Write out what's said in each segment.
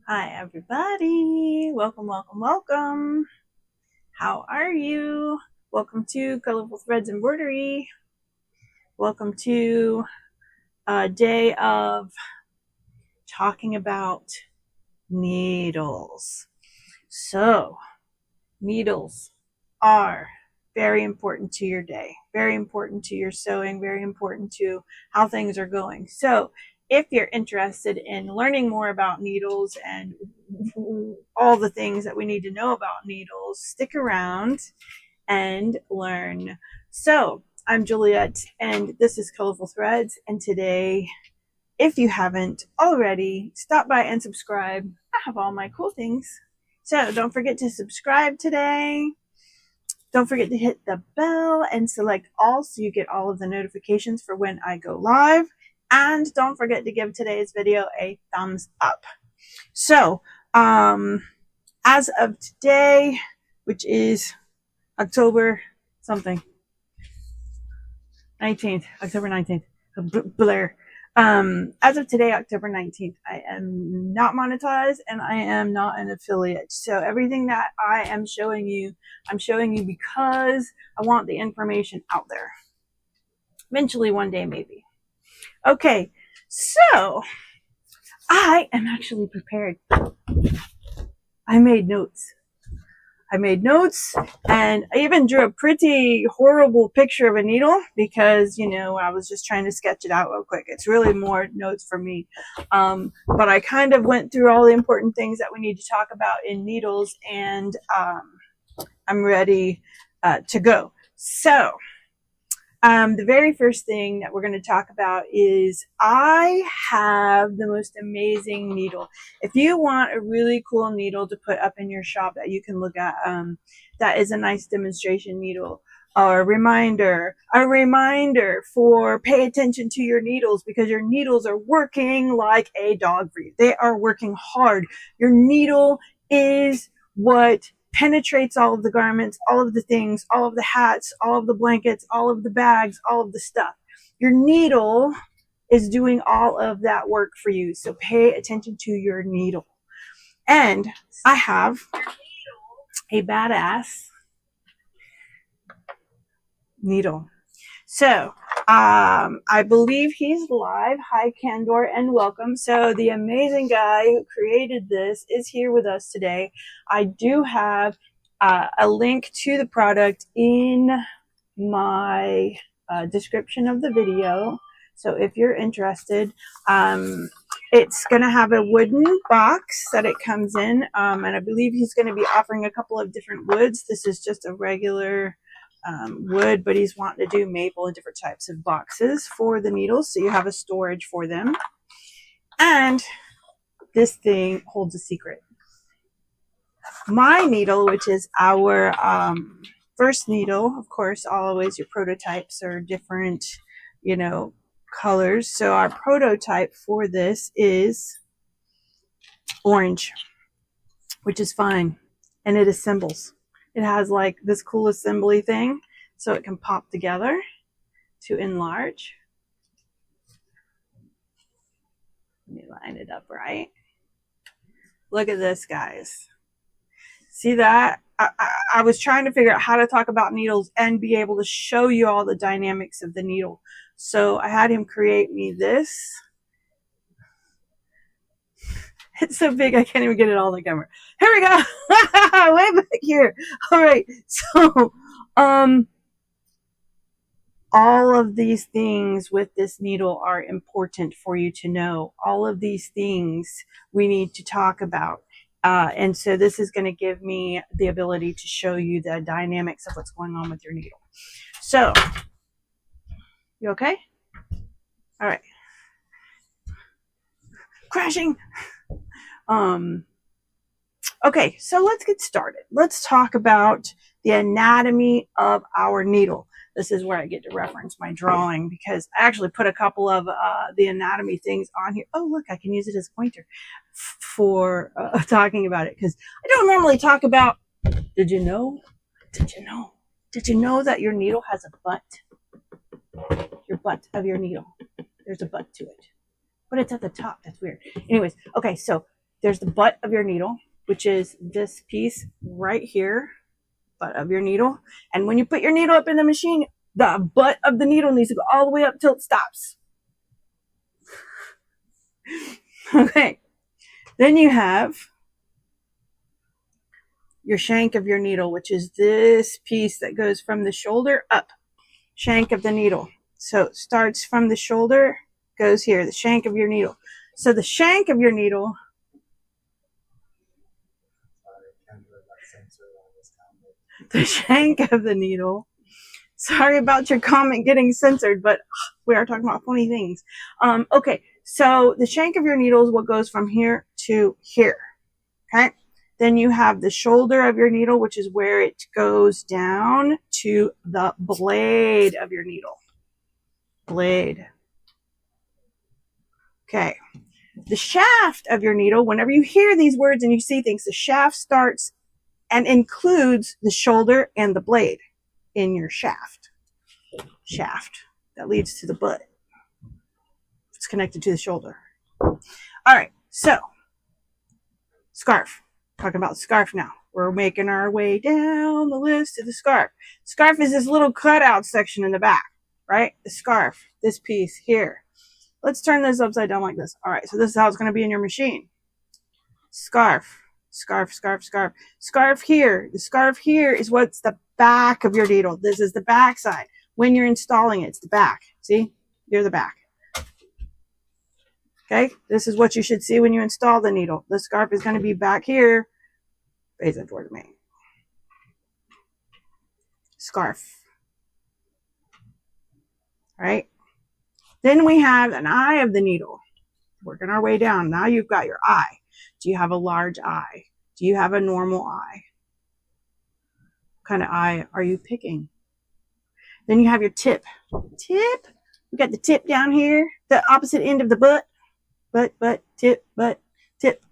Hi, everybody. Welcome, welcome, welcome. How are you? Welcome to Colorful Threads Embroidery. Welcome to a day of talking about needles. So, needles are very important to your day, very important to your sewing, very important to how things are going. So, if you're interested in learning more about needles and all the things that we need to know about needles, stick around and learn. So, I'm Juliet, and this is Colorful Threads. And today, if you haven't already, stop by and subscribe. I have all my cool things. So, don't forget to subscribe today. Don't forget to hit the bell and select all so you get all of the notifications for when I go live. And don't forget to give today's video a thumbs up. So, as of today, which is October something, 19th, October 19th, Blair. As of today, October 19th, I am not monetized and I am not an affiliate. So everything that I am showing you, I'm showing you because I want the information out there. Eventually, one day, maybe. Okay, so I am actually prepared. I made notes and I even drew a pretty horrible picture of a needle because, I was just trying to sketch it out real quick. It's really more notes for me. But I kind of went through all the important things that we need to talk about in needles, and I'm ready to go. So, the very first thing that we're going to talk about is I have the most amazing needle. If you want a really cool needle to put up in your shop that you can look at, that is a nice demonstration needle. A reminder for pay attention to your needles, because your needles are working like a dog for you. They are working hard. Your needle is what penetrates all of the garments, all of the things, all of the hats, all of the blankets, all of the bags, all of the stuff. Your needle is doing all of that work for you. So pay attention to your needle. And I have a badass needle. So I believe he's live. Hi, Candor, and welcome. So the amazing guy who created this is here with us today. I do have a link to the product in my description of the video. So if you're interested, it's going to have a wooden box that it comes in. And I believe he's going to be offering a couple of different woods. This is just a regular wood, but he's wanting to do maple and different types of boxes for the needles, so you have a storage for them. And this thing holds a secret. My needle, which is our first needle, of course, always your prototypes are different, colors. So our prototype for this is orange, which is fine, and it assembles. It has like this cool assembly thing, so it can pop together to enlarge. Let me line it up right. Look at this, guys. See that? I was trying to figure out how to talk about needles and be able to show you all the dynamics of the needle. So I had him create me this. It's so big I can't even get it all on the camera. Here we go. Way back here. All right. So, all of these things with this needle are important for you to know. All of these things we need to talk about. And so this is going to give me the ability to show you the dynamics of what's going on with your needle. So, you okay? All right. Crashing. Okay, so let's get started. Let's talk about the anatomy of our needle. This is where I get to reference my drawing, because I actually put a couple of the anatomy things on here. Oh, look, I can use it as a pointer for talking about it, because I don't normally talk about, did you know that your needle has a butt? Your butt of your needle. There's a butt to it. But it's at the top. That's weird. Anyways, okay, so There's the butt of your needle, which is this piece right here, butt of your needle. And when you put your needle up in the machine, the butt of the needle needs to go all the way up till it stops. Okay. Then you have your shank of your needle, which is this piece that goes from the shoulder up. Shank of the needle. So it starts from the shoulder, goes here, the shank of your needle. So the shank of your needle. The shank of the needle. Sorry about your comment getting censored, but we are talking about funny things. Okay, so the shank of your needle is what goes from here to here. Okay, then you have the shoulder of your needle, which is where it goes down to the blade of your needle. Blade. Okay, the shaft of your needle, whenever you hear these words and you see things, the shaft starts and includes the shoulder and the blade in your shaft. Shaft that leads to the butt. It's connected to the shoulder. All right, so scarf. Talking about scarf now. We're making our way down the list to the scarf. Scarf is this little cutout section in the back, right? The scarf, this piece here. Let's turn this upside down like this. All right, so this is how it's going to be in your machine. Scarf, scarf, scarf, scarf. Scarf here. The scarf here is what's the back of your needle. This is the back side. When you're installing it, it's the back. See? You're the back. Okay? This is what you should see when you install the needle. The scarf is going to be back here, facing towards me. Scarf. All right? Then we have an eye of the needle. Working our way down. Now you've got your eye. Do you have a large eye? Do you have a normal eye? What kind of eye are you picking? Then you have your tip. Tip. We got the tip down here, the opposite end of the butt. Butt, tip, tip.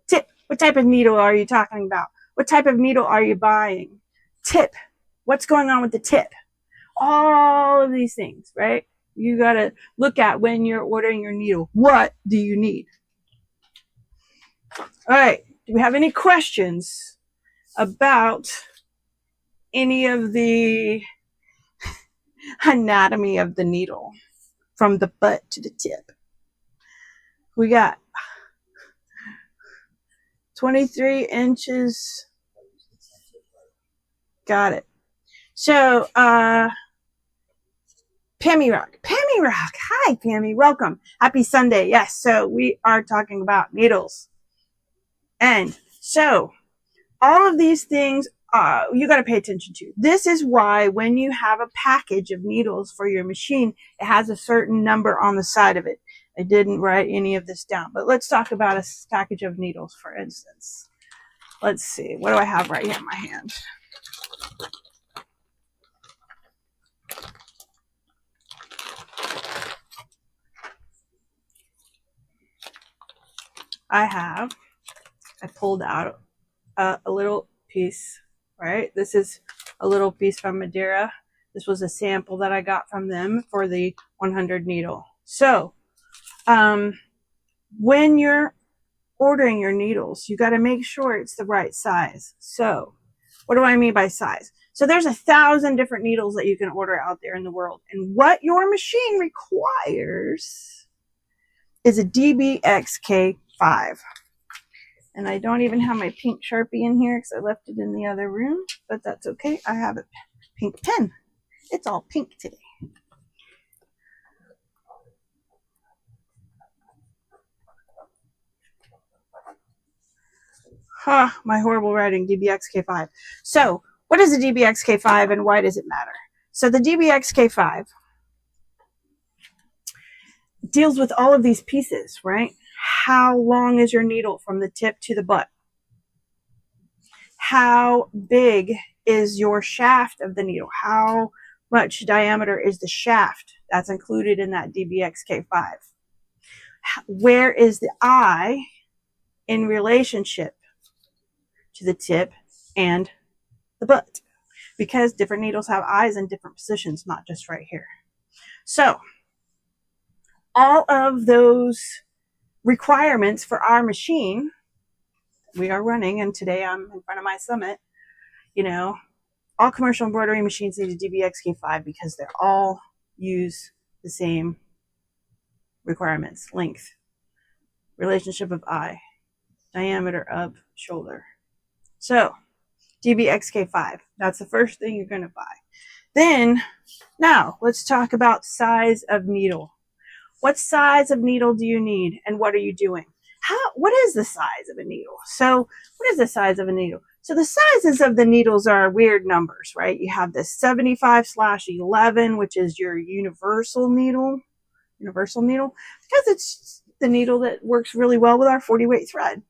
Tip. What type of needle are you talking about? What type of needle are you buying? Tip. What's going on with the tip? All of these things, right? You got to look at when you're ordering your needle. What do you need? All right. Do we have any questions about any of the anatomy of the needle from the butt to the tip? We got 23 inches. Got it. So, Pammy Rock. Hi, Pammy. Welcome. Happy Sunday. Yes. So we are talking about needles. And so all of these things, you got to pay attention to. This is why when you have a package of needles for your machine, it has a certain number on the side of it. I didn't write any of this down, but let's talk about a package of needles, for instance. Let's see. What do I have right here in my hand? I pulled out a little piece, right? This is a little piece from Madeira. This was a sample that I got from them for the 100 needle. So, when you're ordering your needles, you got to make sure it's the right size. So, what do I mean by size? So there's 1,000 different needles that you can order out there in the world. And what your machine requires is a DBXK5. And I don't even have my pink Sharpie in here because I left it in the other room, but that's okay. I have a pink pen. It's all pink today. My horrible writing, DBXK5. So what is a DBXK5 and why does it matter? So the DBXK5 deals with all of these pieces, right? How long is your needle from the tip to the butt? How big is your shaft of the needle? How much diameter is the shaft? That's included in that DBXK5. Where is the eye in relationship to the tip and the butt? Because different needles have eyes in different positions, not just right here. So all of those requirements for our machine we are running, and today I'm in front of my Summit, you know, all commercial embroidery machines need a DBXK5 because they all use the same requirements: length, relationship of eye, diameter of shoulder. So DBXK5, that's the first thing you're going to buy. Then, now let's talk about size of needle. What size of needle do you need, and what are you doing? What is the size of a needle? So what is the size of a needle? So the sizes of the needles are weird numbers, right? You have this 75/11, which is your universal needle, because it's the needle that works really well with our 40 weight thread.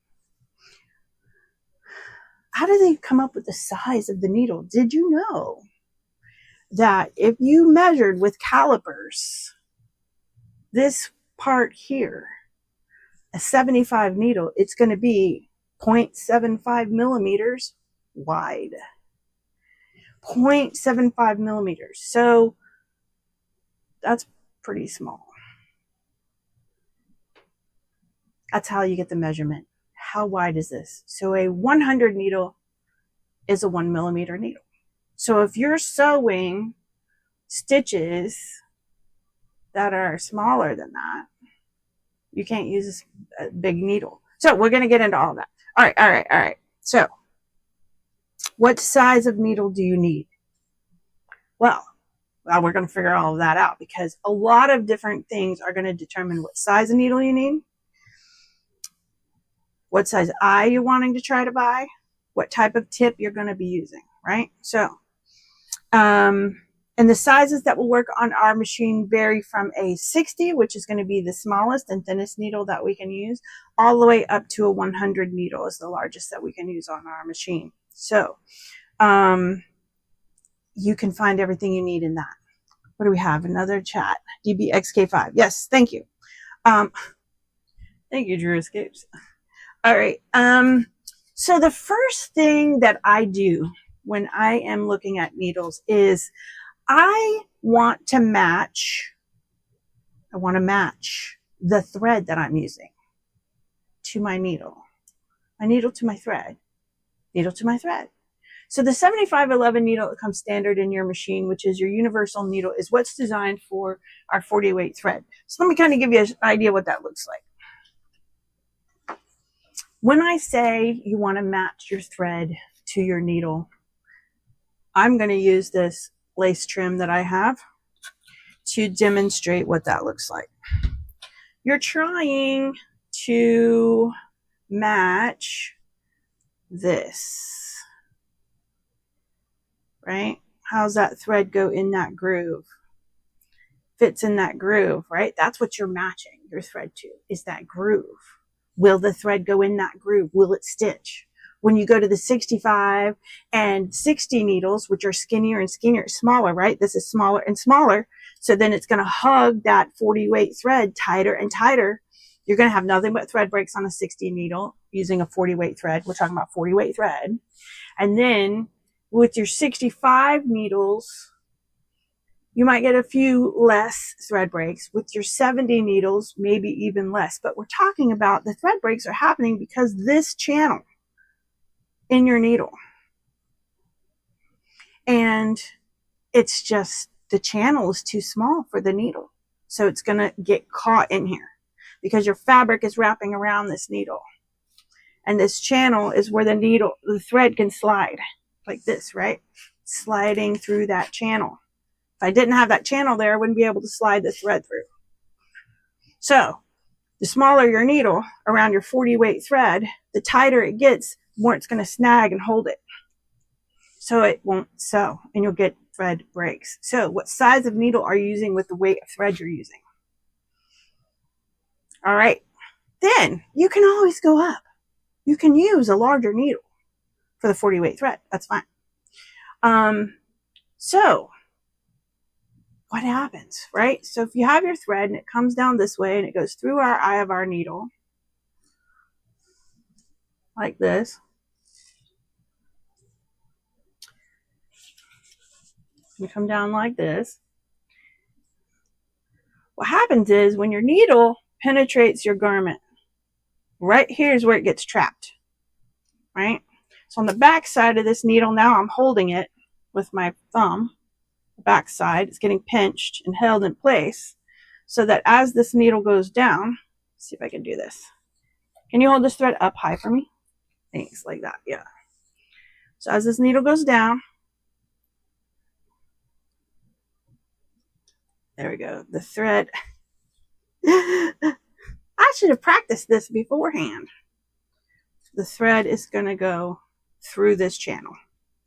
How do they come up with the size of the needle? Did you know that if you measured with calipers, this part here, a 75 needle, it's going to be 0.75 millimeters wide. 0.75 millimeters. So that's pretty small. That's how you get the measurement. How wide is this? So a 100 needle is a 1 millimeter needle. So if you're sewing stitches that are smaller than that, you can't use a big needle. So we're going to get into all that. All right. So what size of needle do you need? Well, we're going to figure all of that out, because a lot of different things are going to determine what size of needle you need, what size eye you're wanting to try to buy, what type of tip you're going to be using, right? So, and the sizes that will work on our machine vary from a 60, which is going to be the smallest and thinnest needle that we can use, all the way up to a 100 needle is the largest that we can use on our machine. So, you can find everything you need in that. What do we have? Another chat. DBXK5. Yes, thank you. Thank you, Drew Escapes. All right. So the first thing that I do when I am looking at needles is I want to match the thread that I'm using to my needle. My needle to my thread. Needle to my thread. So the 75/11 needle that comes standard in your machine, which is your universal needle, is what's designed for our 40 weight thread. So let me kind of give you an idea what that looks like. When I say you want to match your thread to your needle, I'm going to use this lace trim that I have to demonstrate what that looks like. You're trying to match this, right? How's that thread go in that groove? Fits in that groove, right? That's what you're matching your thread to, is that groove. Will the thread go in that groove? Will it stitch? When you go to the 65 and 60 needles, which are skinnier and skinnier, smaller, right? This is smaller and smaller. So then it's going to hug that 40 weight thread tighter and tighter. You're going to have nothing but thread breaks on a 60 needle using a 40 weight thread. We're talking about 40 weight thread. And then with your 65 needles, you might get a few less thread breaks. With your 70 needles, maybe even less. But we're talking about the thread breaks are happening because this channel in your needle, and it's just the channel is too small for the needle. So it's going to get caught in here because your fabric is wrapping around this needle. And this channel is where the thread can slide like this, right? Sliding through that channel. If I didn't have that channel there, I wouldn't be able to slide the thread through. So the smaller your needle around your 40 weight thread, the tighter it gets, the more it's going to snag and hold it. So it won't sew and you'll get thread breaks. So what size of needle are you using with the weight of thread you're using? All right. Then you can always go up. You can use a larger needle for the 40 weight thread. That's fine. So what happens, right? So if you have your thread and it comes down this way and it goes through our eye of our needle like this. You come down like this. What happens is when your needle penetrates your garment, right here is where it gets trapped, right? So on the back side of this needle, now I'm holding it with my thumb. The back side is getting pinched and held in place so that as this needle goes down, let's see if I can do this. Can you hold this thread up high for me? Thanks, like that, yeah. So as this needle goes down, there we go, the thread. I should have practiced this beforehand. The thread is going to go through this channel.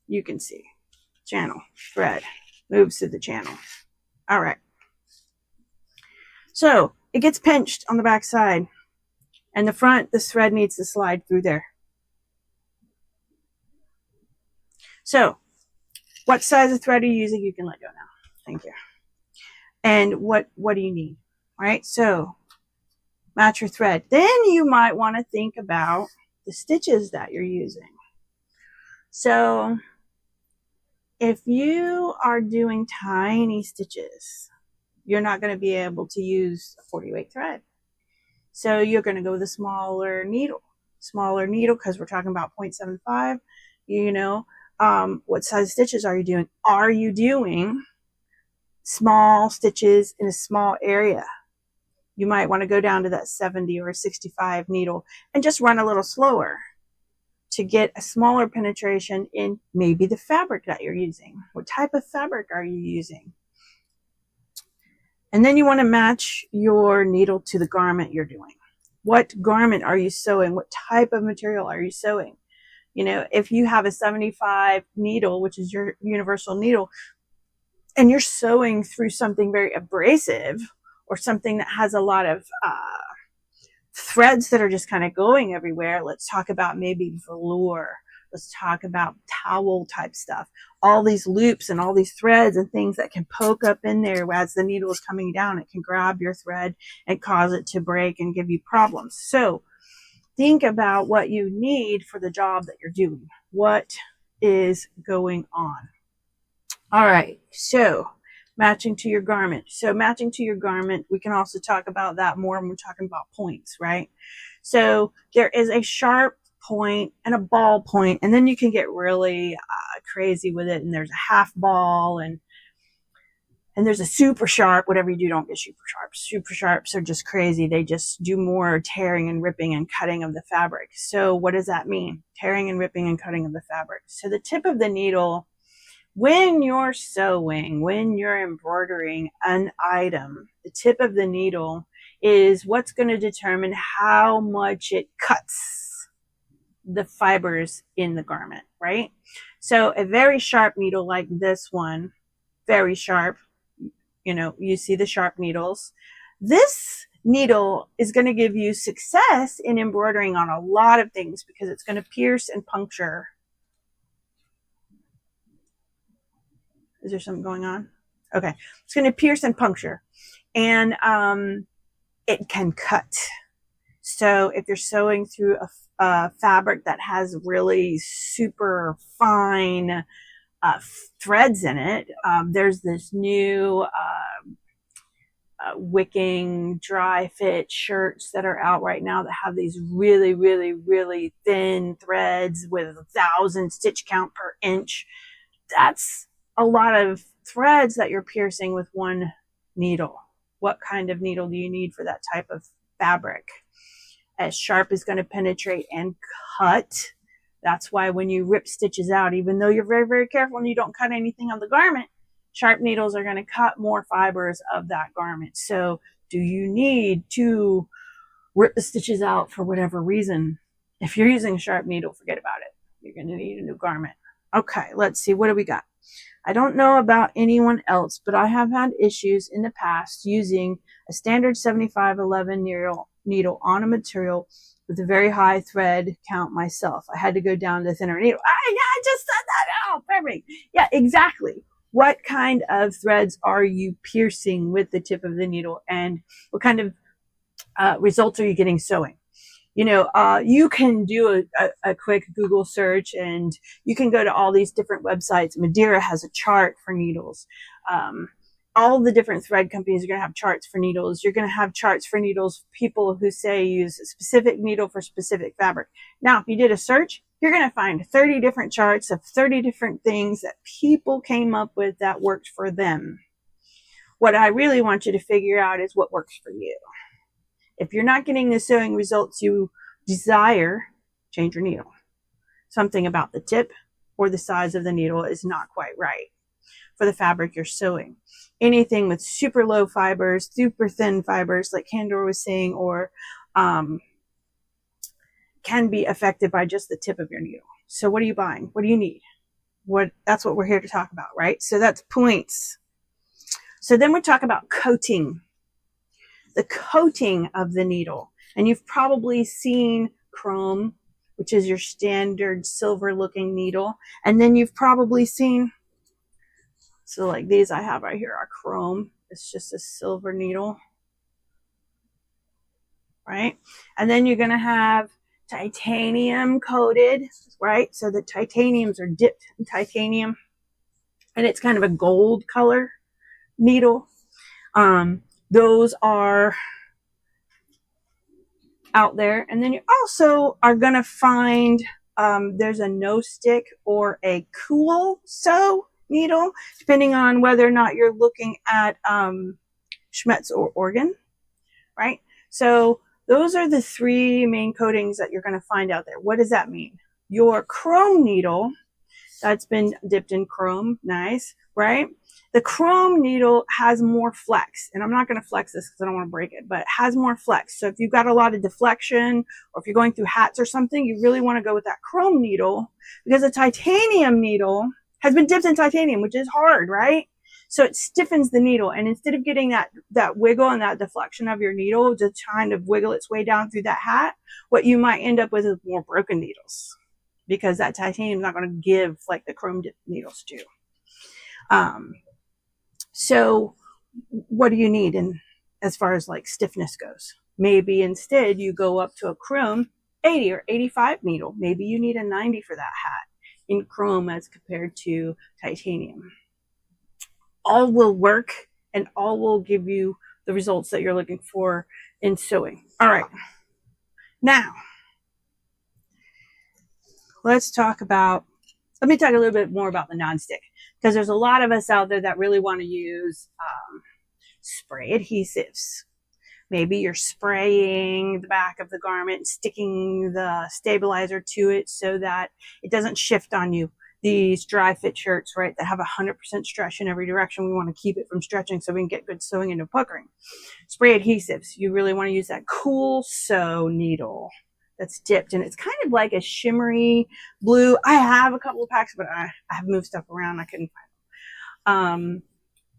You can see, channel, thread, moves through the channel. All right. So it gets pinched on the back side, and the front, this thread needs to slide through there. So what size of thread are you using? You can let go now. Thank you. And what do you need? All right. So match your thread. Then you might want to think about the stitches that you're using. So if you are doing tiny stitches, you're not going to be able to use a 40 weight thread. So you're going to go with a smaller needle because we're talking about 0.75. You know, what size stitches are you doing? Are you doing small stitches in a small area? You might want to go down to that 70 or 65 needle and just run a little slower to get a smaller penetration in maybe the fabric that you're using. What type of fabric are you using? And then you want to match your needle to the garment you're doing. What garment are you sewing? What type of material are you sewing? You know, if you have a 75 needle, which is your universal needle, and you're sewing through something very abrasive or something that has a lot of threads that are just kind of going everywhere, let's talk about maybe velour. Let's talk about towel type stuff. All these loops and all these threads and things that can poke up in there as the needle is coming down. It can grab your thread and cause it to break and give you problems. So think about what you need for the job that you're doing. What is going on? All right. So matching to your garment. So matching to your garment, we can also talk about that more when we're talking about points, right? So there is a sharp point and a ball point, and then you can get really crazy with it, and there's a half ball and there's a super sharp. Whatever you do, don't get super sharps. Super sharps are just crazy. They just do more tearing and ripping and cutting of the fabric. So what does that mean? Tearing and ripping and cutting of the fabric. So the tip of the needle, when you're sewing, when you're embroidering an item, the tip of the needle is what's going to determine how much it cuts the fibers in the garment, right? So a very sharp needle like this one, very sharp, you know, you see the sharp needles. This needle is going to give you success in embroidering on a lot of things because it's going to pierce and puncture. Is there something going on? Okay. It's going to pierce and puncture, and it can cut. So if you're sewing through a fabric that has really super fine threads in it, there's this new wicking dry fit shirts that are out right now that have these really, really, really thin threads with 1,000 stitch count per inch. That's a lot of threads that you're piercing with one needle. What kind of needle do you need for that type of fabric? As sharp is going to penetrate and cut. That's why when you rip stitches out, even though you're very, very careful and you don't cut anything on the garment, sharp needles are going to cut more fibers of that garment. So do you need to rip the stitches out for whatever reason? If you're using a sharp needle, forget about it. You're going to need a new garment. Okay, let's see. What do we got? I don't know about anyone else, but I have had issues in the past using a standard 7511 needle on a material with a very high thread count myself. I had to go down to thinner needle. I just said that out. Perfect. Yeah, exactly. What kind of threads are you piercing with the tip of the needle, and what kind of results are you getting sewing? You know, you can do a quick Google search, and you can go to all these different websites. Madeira has a chart for needles. all the different thread companies are going to have charts for needles. You're going to have charts for needles, people who say use a specific needle for specific fabric. Now, if you did a search, you're going to find 30 different charts of 30 different things that people came up with that worked for them. What I really want you to figure out is what works for you. If you're not getting the sewing results you desire, change your needle. Something about the tip or the size of the needle is not quite right for the fabric you're sewing. Anything with super low fibers, super thin fibers, like Candor was saying, or can be affected by just the tip of your needle. So what are you buying? What do you need? That's what we're here to talk about, right? So that's points. So then we talk about coating. The coating of the needle. And you've probably seen chrome, which is your standard silver looking needle. And then you've probably seen, so like these I have right here are chrome. It's just a silver needle, right? And then you're going to have titanium coated, right? So the titaniums are dipped in titanium, and it's kind of a gold color needle. Those are out there. And then you also are going to find there's a no stick or a cool sew needle, depending on whether or not you're looking at Schmetz or Organ, right? So those are the three main coatings that you're going to find out there. What does that mean? Your chrome needle that's been dipped in chrome, nice, right? The chrome needle has more flex, and I'm not going to flex this because I don't want to break it, but it has more flex. So if you've got a lot of deflection, or if you're going through hats or something, you really want to go with that chrome needle, because a titanium needle has been dipped in titanium, which is hard, right? So it stiffens the needle, and instead of getting that wiggle and that deflection of your needle to kind of wiggle its way down through that hat, what you might end up with is more broken needles, because that titanium is not going to give like the chrome dip needles do. So what do you need in as far as like stiffness goes? Maybe instead you go up to a chrome 80 or 85 needle. Maybe you need a 90 for that hat in chrome as compared to titanium. All will work, and all will give you the results that you're looking for in sewing. All right. Now, let me talk a little bit more about the nonstick, because there's a lot of us out there that really want to use spray adhesives. Maybe you're spraying the back of the garment, sticking the stabilizer to it so that it doesn't shift on you. These dry fit shirts, right, that have 100% stretch in every direction, we want to keep it from stretching so we can get good sewing into puckering. Spray adhesives, you really want to use that cool sew needle that's dipped, and it's kind of like a shimmery blue. I have a couple of packs, but I have moved stuff around. I couldn't find them.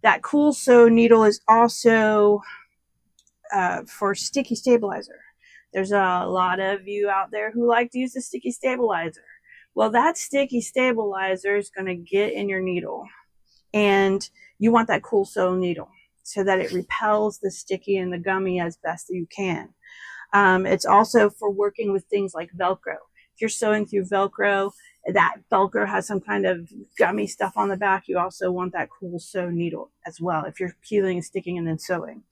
That cool sew needle is also for sticky stabilizer. There's a lot of you out there who like to use the sticky stabilizer. Well, that sticky stabilizer is going to get in your needle, and you want that cool sew needle so that it repels the sticky and the gummy as best you can. It's also for working with things like Velcro. If you're sewing through Velcro, that Velcro has some kind of gummy stuff on the back. You also want that cool sew needle as well if you're peeling, sticking, and then sewing.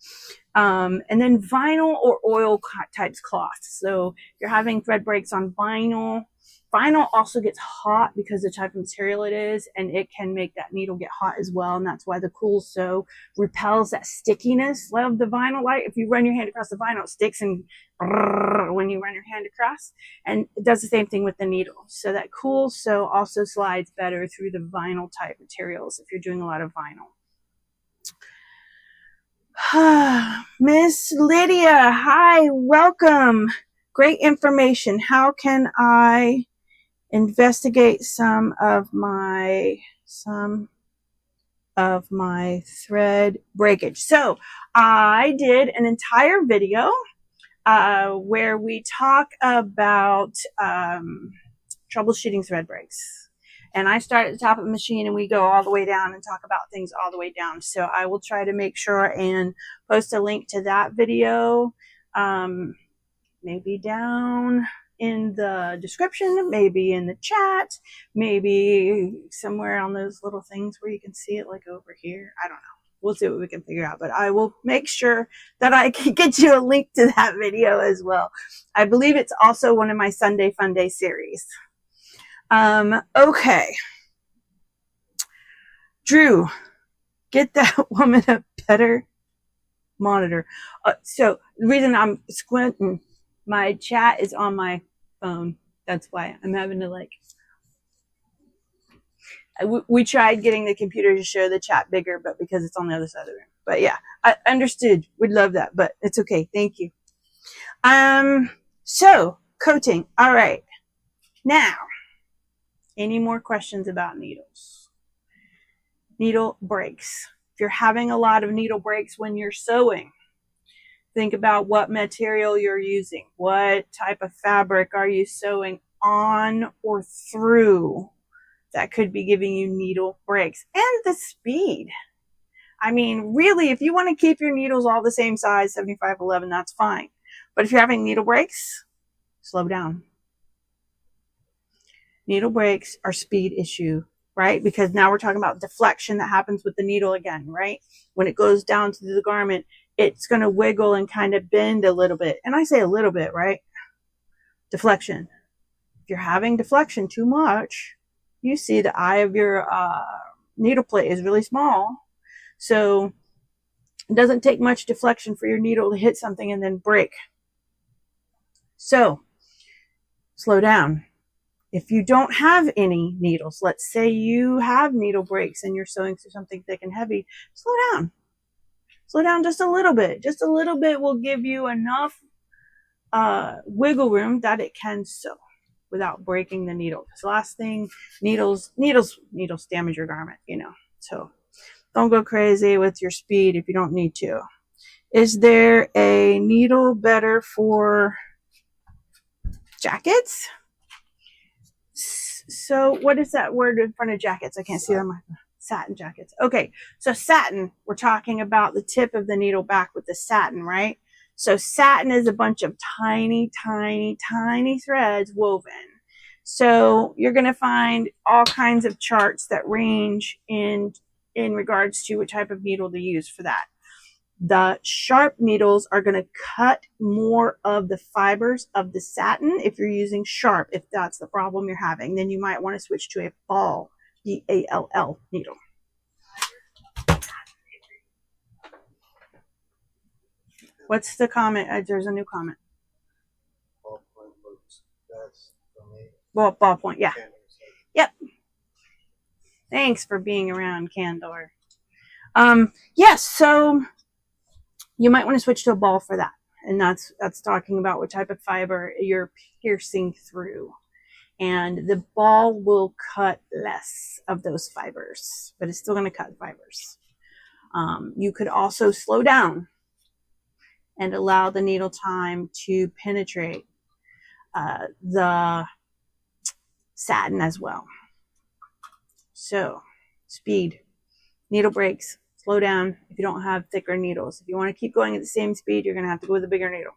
And then vinyl or oil types cloths. So you're having thread breaks on vinyl. Vinyl also gets hot because of the type of material it is, and it can make that needle get hot as well. And that's why the cool sew repels that stickiness of the vinyl. Right? If you run your hand across the vinyl, it sticks and when you run your hand across, and it does the same thing with the needle. So that cool sew also slides better through the vinyl type materials if you're doing a lot of vinyl. Miss Lydia, hi, welcome. Great information. How can I investigate some of my thread breakage? So I did an entire video where we talk about troubleshooting thread breaks. And I start at the top of the machine and we go all the way down and talk about things all the way down. So I will try to make sure and post a link to that video, maybe down in the description, maybe in the chat, maybe somewhere on those little things where you can see it, like over here. I don't know. we'll see what we can figure out. But I will make sure that I can get you a link to that video as well. I believe it's also one of my Sunday Fun Day series. Okay. Drew, get that woman a better monitor. So the reason I'm squinting, my chat is on my phone. That's why I'm having to like, we tried getting the computer to show the chat bigger, but because it's on the other side of the room. But yeah, I understood. Would love that, but it's okay. Thank you. So coating. All right. Now, any more questions about needles? Needle breaks. If you're having a lot of needle breaks when you're sewing, think about what material you're using. What type of fabric are you sewing on or through? That could be giving you needle breaks. And the speed. I mean, really, if you want to keep your needles all the same size, 75/11, that's fine. But if you're having needle breaks, slow down. Needle breaks are speed issue, right? Because now we're talking about deflection that happens with the needle again, right? When it goes down to the garment, it's going to wiggle and kind of bend a little bit. And I say a little bit, right? Deflection. If you're having deflection too much, you see the eye of your needle plate is really small. So it doesn't take much deflection for your needle to hit something and then break. So slow down. If you don't have any needles, let's say you have needle breaks and you're sewing through something thick and heavy, slow down. Slow down just a little bit. Just a little bit will give you enough wiggle room that it can sew without breaking the needle. Because the last thing, needles damage your garment, you know. So don't go crazy with your speed if you don't need to. Is there a needle better for jackets? So what is that word in front of jackets? I can't see them. Satin jackets. Okay, so satin, we're talking about the tip of the needle back with the satin, right? So satin is a bunch of tiny, tiny, tiny threads woven. So you're going to find all kinds of charts that range in regards to what type of needle to use for that. The sharp needles are going to cut more of the fibers of the satin if you're using sharp. If that's the problem you're having, then you might want to switch to a ball, B-A-L-L needle. What's the comment? There's a new comment. Ballpoint works best for me. Well, ballpoint, yeah. Yep. Thanks for being around, Candor. Yes, so you might want to switch to a ball for that. And that's talking about what type of fiber you're piercing through. And the ball will cut less of those fibers, but it's still going to cut fibers. You could also slow down and allow the needle time to penetrate the satin as well. So, speed, needle breaks, slow down if you don't have thicker needles. If you want to keep going at the same speed, you're going to have to go with a bigger needle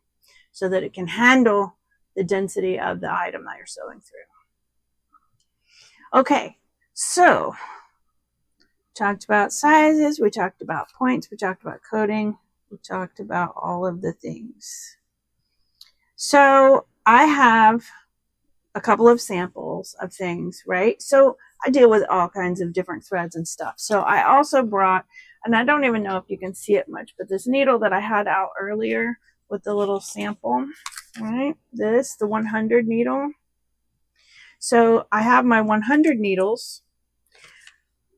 so that it can handle the density of the item that you're sewing through. Okay, so talked about sizes, we talked about points, we talked about coding, we talked about all of the things. So I have a couple of samples of things, right? So I deal with all kinds of different threads and stuff. So I also brought, and I don't even know if you can see it much, but this needle that I had out earlier with the little sample, right? This, the 100 needle. So I have my 100 needles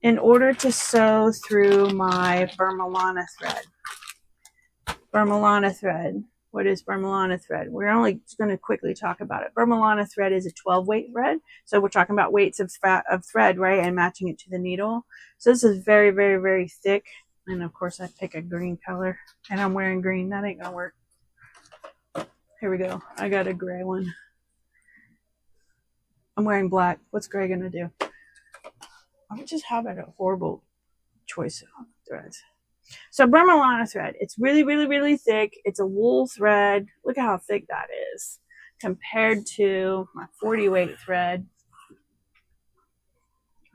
in order to sew through my Vermilana thread. Vermilana thread. What is Vermilana thread? We're only going to quickly talk about it. Vermilana thread is a 12 weight thread. So we're talking about weights of thread, right? And matching it to the needle. So this is very, very, very thick. And of course I pick a green color and I'm wearing green. That ain't going to work. Here we go. I got a gray one. I'm wearing black. What's gray going to do? I'm just having a horrible choice of threads. So Vermilana thread, it's really, really, really thick. It's a wool thread. Look at how thick that is compared to my 40 weight thread,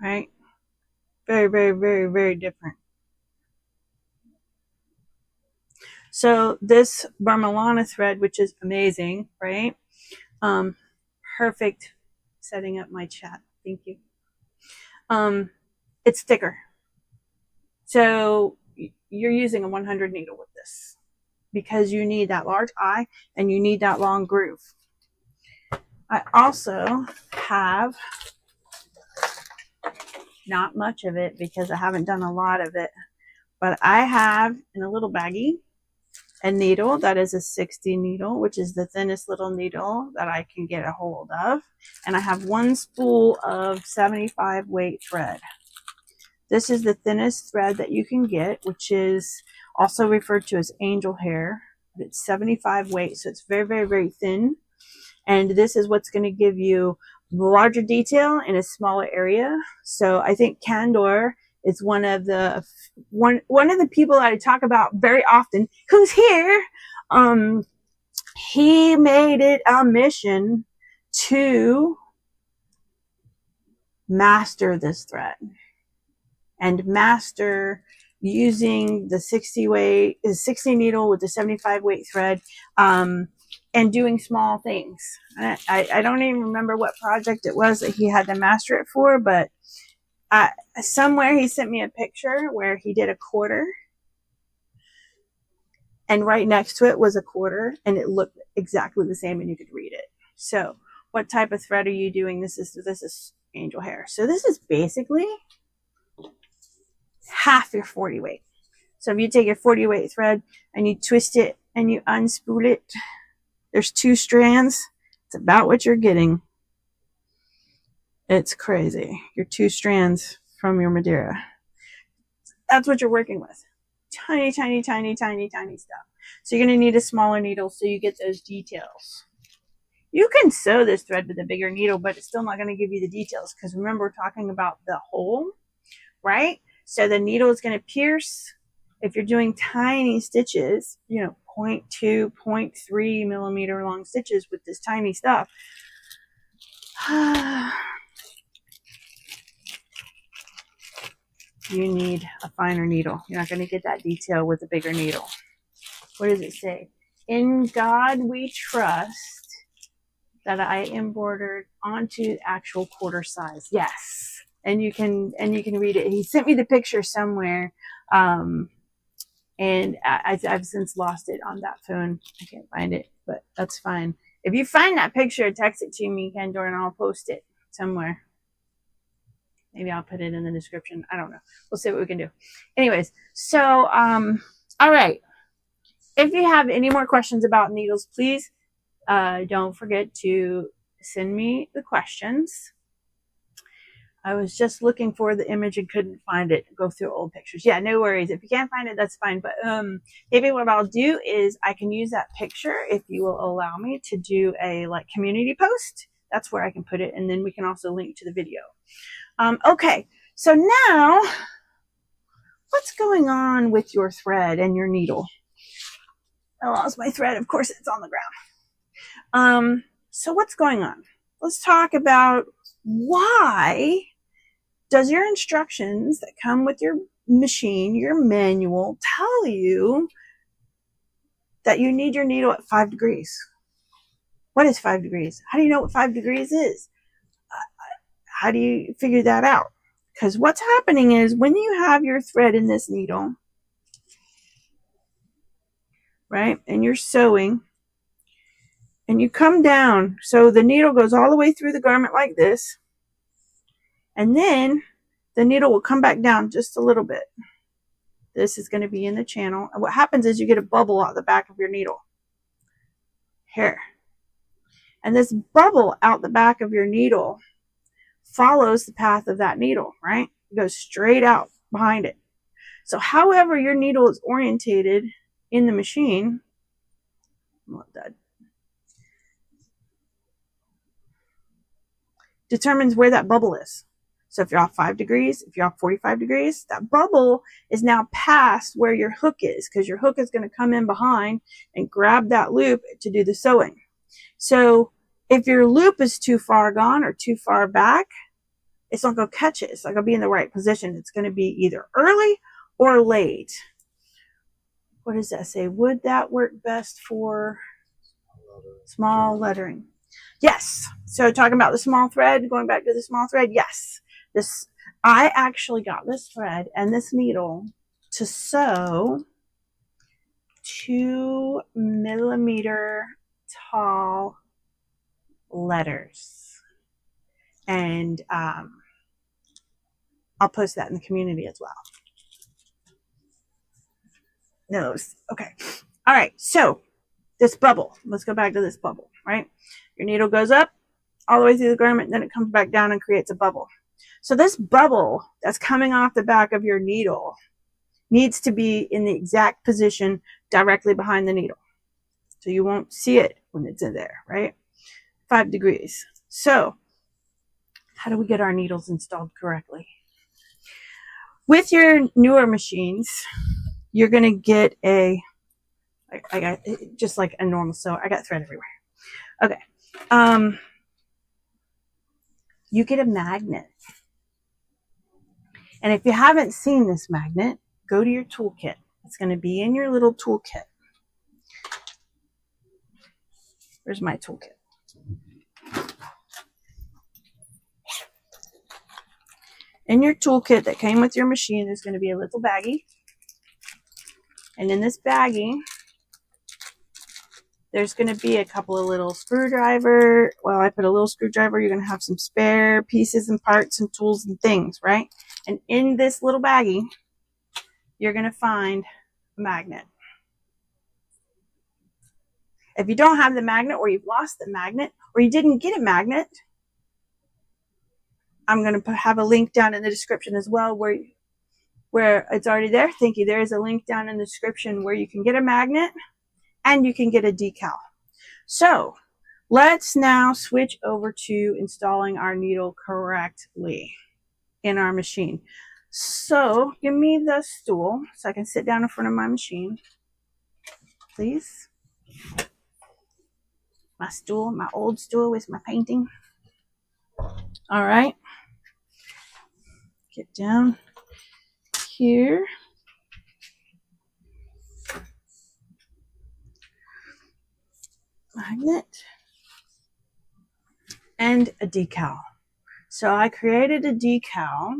right? Very, very, very, very different. So this Barmelana thread, which is amazing, right? Perfect. Setting up my chat. Thank you. It's thicker. So you're using a 100 needle with this because you need that large eye and you need that long groove. I also have, not much of it because I haven't done a lot of it, but I have in a little baggie a needle that is a 60 needle, which is the thinnest little needle that I can get a hold of. And I have one spool of 75 weight thread. This is the thinnest thread that you can get, which is also referred to as angel hair. It's 75 weight, so it's very, very, very thin. And this is what's going to give you larger detail in a smaller area. So I think Candor is one of the people that I talk about very often, who's here. He made it a mission to master this thread and master using the 60 needle with the 75 weight thread, and doing small things. I don't even remember what project it was that he had to master it for, but somewhere he sent me a picture where he did a quarter, and right next to it was a quarter, and it looked exactly the same, and you could read it. So what type of thread are you doing? This is angel hair. So this is basically half your 40 weight. So if you take your 40 weight thread and you twist it and you unspool it, there's 2 strands. It's about what you're getting. It's crazy. Your 2 strands from your Madeira. That's what you're working with. Tiny, tiny, tiny, tiny, tiny stuff. So you're going to need a smaller needle so you get those details. You can sew this thread with a bigger needle, but it's still not going to give you the details because remember, we're talking about the hole, right? So the needle is going to pierce. If you're doing tiny stitches, 0.2, 0.3 millimeter long stitches with this tiny stuff, you need a finer needle. You're not going to get that detail with a bigger needle. What does it say? In God we trust, that I embroidered onto actual quarter size. Yes. And you can read it. He sent me the picture somewhere. And I've since lost it on that phone. I can't find it, but that's fine. If you find that picture, text it to me, Kendor, and I'll post it somewhere. Maybe I'll put it in the description. I don't know. We'll see what we can do. Anyways, so, all right. If you have any more questions about needles, please don't forget to send me the questions. I was just looking for the image and couldn't find it. Go through old pictures. Yeah, no worries. If you can't find it, that's fine. But maybe what I'll do is I can use that picture if you will allow me to do a community post. That's where I can put it, and then we can also link to the video. Okay, so now what's going on with your thread and your needle? I lost my thread. Of course, it's on the ground. So what's going on? Let's talk about why does your instructions that come with your machine, your manual, tell you that you need your needle at 5 degrees? What is 5 degrees? How do you know what 5 degrees is? How do you figure that out? Because what's happening is when you have your thread in this needle, right, and you're sewing, and you come down, so the needle goes all the way through the garment like this, and then the needle will come back down just a little bit. This is going to be in the channel, and what happens is you get a bubble out the back of your needle here, and this bubble out the back of your needle follows the path of that needle, right? It goes straight out behind it. So however your needle is orientated in the machine, determines where that bubble is. So if you're off 5 degrees, if you're off 45 degrees, that bubble is now past where your hook is, because your hook is going to come in behind and grab that loop to do the sewing. So if your loop is too far gone or too far back, it's not going to catch it. It's not going to be in the right position. It's going to be either early or late. what does that say? Would that work best for small lettering? Yes. So talking about the small thread, going back to the small thread, yes. I actually got this thread and this needle to sew 2 millimeter tall letters. And I'll post that in the community as well. Nose. Okay. All right. So this bubble, let's go back to this bubble, right? Your needle goes up all the way through the garment, then it comes back down and creates a bubble. So this bubble that's coming off the back of your needle needs to be in the exact position directly behind the needle. So you won't see it when it's in there, right? 5 degrees. So how do we get our needles installed correctly? With your newer machines, you're going to get I got just like a normal sew. I got thread everywhere. Okay. You get a magnet. And if you haven't seen this magnet, go to your toolkit. It's going to be in your little toolkit. Where's my toolkit? In your toolkit that came with your machine, there's going to be a little baggie. And in this baggie, there's going to be a couple of little screwdriver. Well, I put a little screwdriver. You're going to have some spare pieces and parts and tools and things, right? And in this little baggie, you're going to find a magnet. If you don't have the magnet, or you've lost the magnet, or you didn't get a magnet, I'm going to have a link down in the description as well where it's already there. Thank you. There is a link down in the description where you can get a magnet and you can get a decal. So let's now switch over to installing our needle correctly in our machine. So give me the stool so I can sit down in front of my machine, please. My stool, my old stool with my painting. All right. Get down here. Magnet. And a decal. So I created a decal.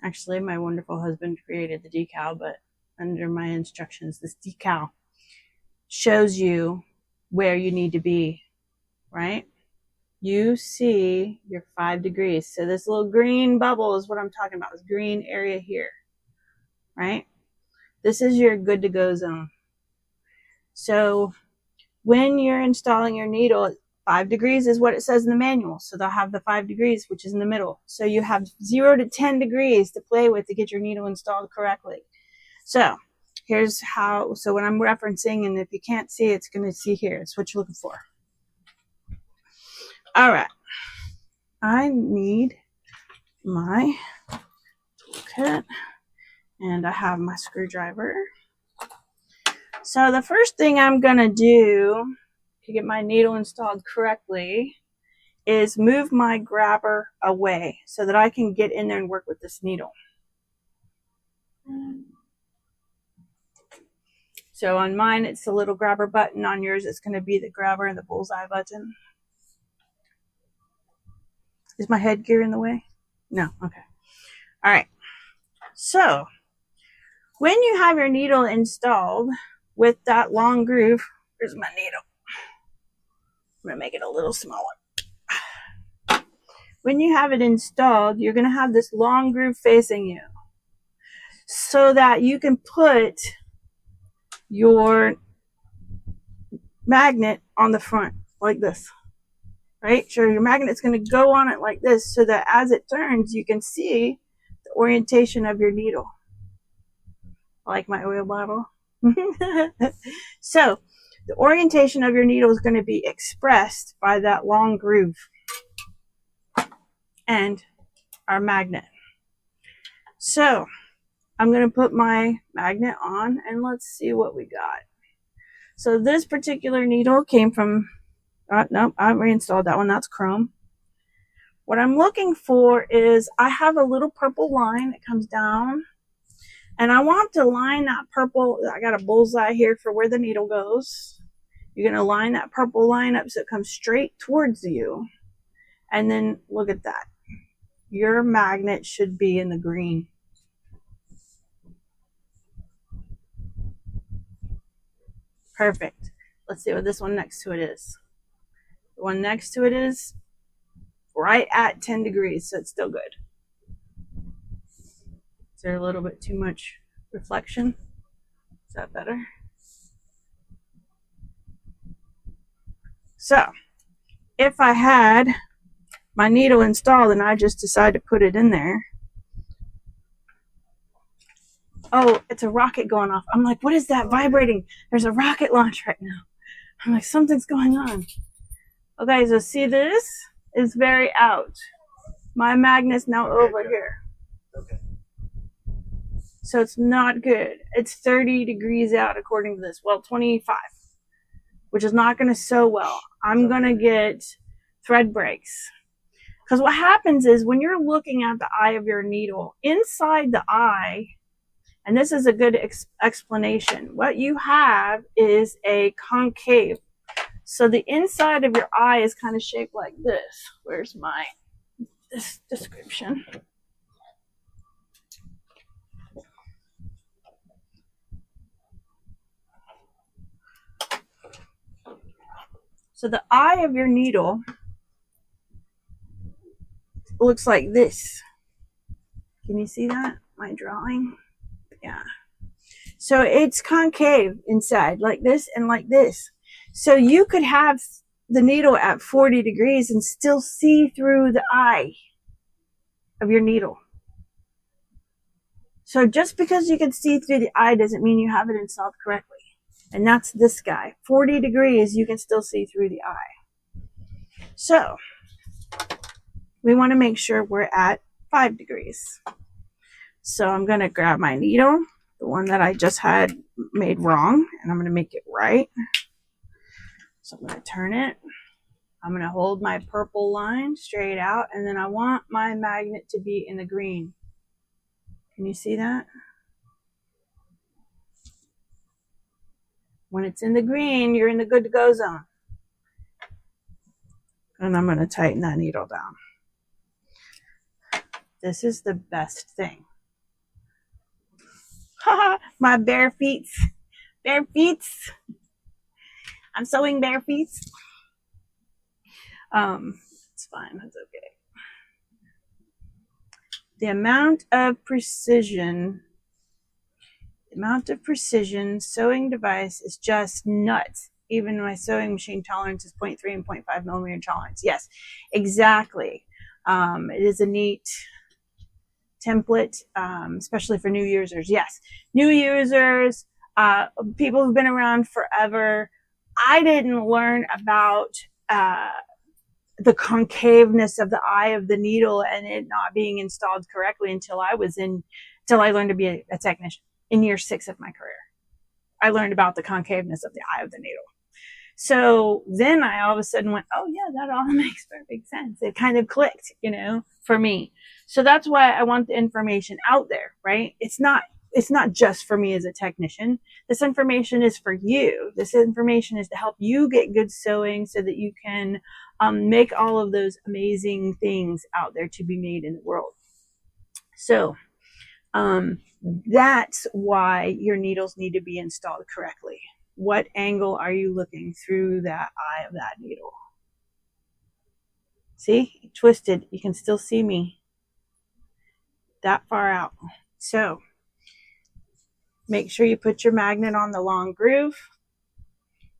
Actually, my wonderful husband created the decal, but under my instructions, this decal shows you where you need to be, right? You see your 5 degrees. So this little green bubble is what I'm talking about, this green area here, right? This is your good to go zone. So when you're installing your needle, 5 degrees is what it says in the manual. So they'll have the 5 degrees, which is in the middle. So you have 0 to 10 degrees to play with to get your needle installed correctly. So here's how, so when I'm referencing, and if you can't see, it's going to see here. It's what you're looking for. All right. I need my toolkit, and I have my screwdriver. So the first thing I'm going to do to get my needle installed correctly is move my grabber away so that I can get in there and work with this needle. So on mine, it's the little grabber button. On yours, it's going to be the grabber and the bullseye button. Is my headgear in the way? No. Okay. All right. So when you have your needle installed with that long groove, here's my needle. I'm going to make it a little smaller. When you have it installed, you're going to have this long groove facing you so that you can put your magnet on the front like this, right? So your magnet's going to go on it like this so that as it turns, you can see the orientation of your needle. I like my oil bottle. So the orientation of your needle is going to be expressed by that long groove and our magnet. So I'm going to put my magnet on and let's see what we got. So this particular needle came from, no, I reinstalled that one. That's chrome. What I'm looking for is I have a little purple line that comes down And I want to line that purple. I got a bullseye here for where the needle goes. You're going to line that purple line up so it comes straight towards you. And then look at that. Your magnet should be in the green. Perfect. Let's see what this one next to it is. The one next to it is right at 10 degrees, so it's still good. Is there a little bit too much reflection? Is that better? So, if I had my needle installed and I just decide to put it in there. Oh, it's a rocket going off. I'm like, what is that vibrating? There's a rocket launch right now. I'm like, something's going on. Okay, so see, this is very out. My magnet's now over here. Okay. So it's not good. It's 30 degrees out according to this. Well, 25, which is not going to sew well. I'm going to get thread breaks. Because what happens is when you're looking at the eye of your needle, inside the eye, and this is a good explanation, what you have is a concave. So the inside of your eye is kind of shaped like this. Where's my description? So the eye of your needle looks like this. Can you see that? My drawing? Yeah. So it's concave inside, like this and like this. So you could have the needle at 40 degrees and still see through the eye of your needle. So just because you can see through the eye doesn't mean you have it installed correctly. And that's this guy. 40 degrees, you can still see through the eye. So we want to make sure we're at 5 degrees. So I'm going to grab my needle, the one that I just had made wrong, and I'm going to make it right. So I'm going to turn it. I'm going to hold my purple line straight out, and then I want my magnet to be in the green. Can you see that? When it's in the green, you're in the good to go zone. And I'm going to tighten that needle down. This is the best thing. Haha, my bare feet. Bare feet. I'm sewing bare feet. It's fine. That's okay. The amount of precision sewing device is just nuts. Even my sewing machine tolerance is 0.3 and 0.5 millimeter tolerance. Yes, exactly. It is a neat template, especially for new users. Yes, new users, people who've been around forever. I didn't learn about the concaveness of the eye of the needle and it not being installed correctly until I learned to be a technician in year 6 of my career. I learned about the concaveness of the eye of the needle. So then I all of a sudden went, oh yeah, that all makes perfect sense. It kind of clicked, for me. So that's why I want the information out there, right? It's not just for me as a technician. This information is for you. This information is to help you get good sewing so that you can make all of those amazing things out there to be made in the world. So that's why your needles need to be installed correctly. What angle are you looking through that eye of that needle? See, twisted. You can still see me that far out. So make sure you put your magnet on the long groove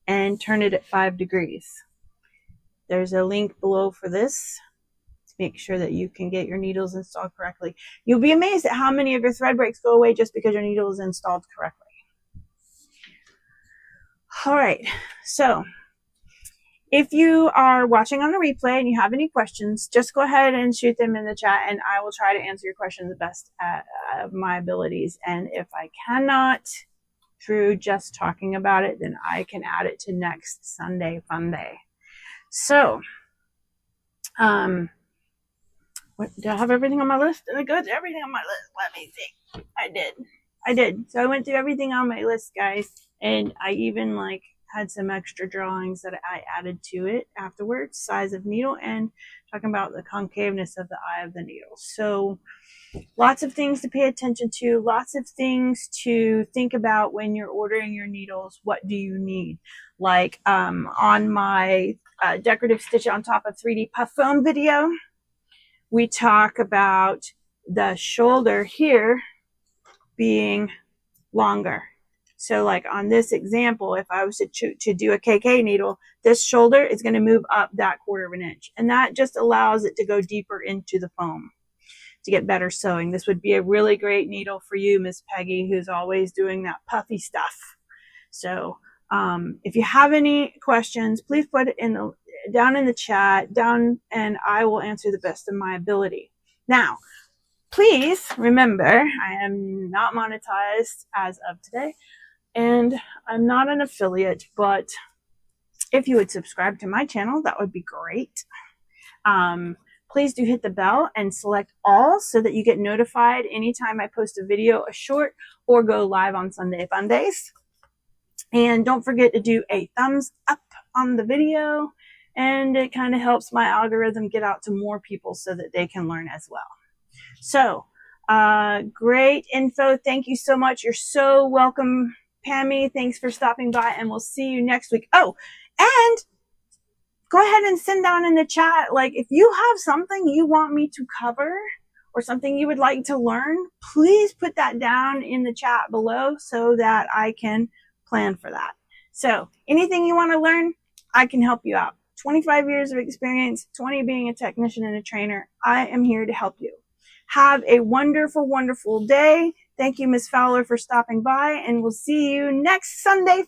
and turn it at 5 degrees. There's a link below for this to make sure that you can get your needles installed correctly. You'll be amazed at how many of your thread breaks go away just because your needle is installed correctly. All right, so if you are watching on the replay and you have any questions, just go ahead and shoot them in the chat and I will try to answer your question the best of my abilities. And if I cannot through just talking about it, then I can add it to next Sunday Fun Day. So, do I have everything on my list? Did I go to everything on my list? Let me see. I did. I did. So I went through everything on my list, guys, and I even like had some extra drawings that I added to it afterwards, size of needle and talking about the concaveness of the eye of the needle. So lots of things to pay attention to, lots of things to think about when you're ordering your needles. What do you need? Like on my decorative stitch on top of 3D puff foam video, we talk about the shoulder here being longer. So like on this example, if I was to do a KK needle, this shoulder is going to move up that 1/4 inch. And that just allows it to go deeper into the foam to get better sewing. This would be a really great needle for you, Miss Peggy, who's always doing that puffy stuff. So if you have any questions, please put it down in the chat, and I will answer the best of my ability. Now, please remember, I am not monetized as of today, and I'm not an affiliate, but if you would subscribe to my channel, that would be great. Please do hit the bell and select all so that you get notified anytime I post a video, a short, or go live on Sunday Fundays. And don't forget to do a thumbs up on the video, and it kind of helps my algorithm get out to more people so that they can learn as well. So, great info. Thank you so much. You're so welcome, Pammy. Thanks for stopping by, and we'll see you next week. Oh, and go ahead and send down in the chat, like, if you have something you want me to cover or something you would like to learn, please put that down in the chat below so that I can plan for that. So anything you want to learn, I can help you out. 25 years of experience, 20 being a technician and a trainer. I am here to help you. Have a wonderful, wonderful day. Thank you, Miss Fowler, for stopping by, and we'll see you next Sunday.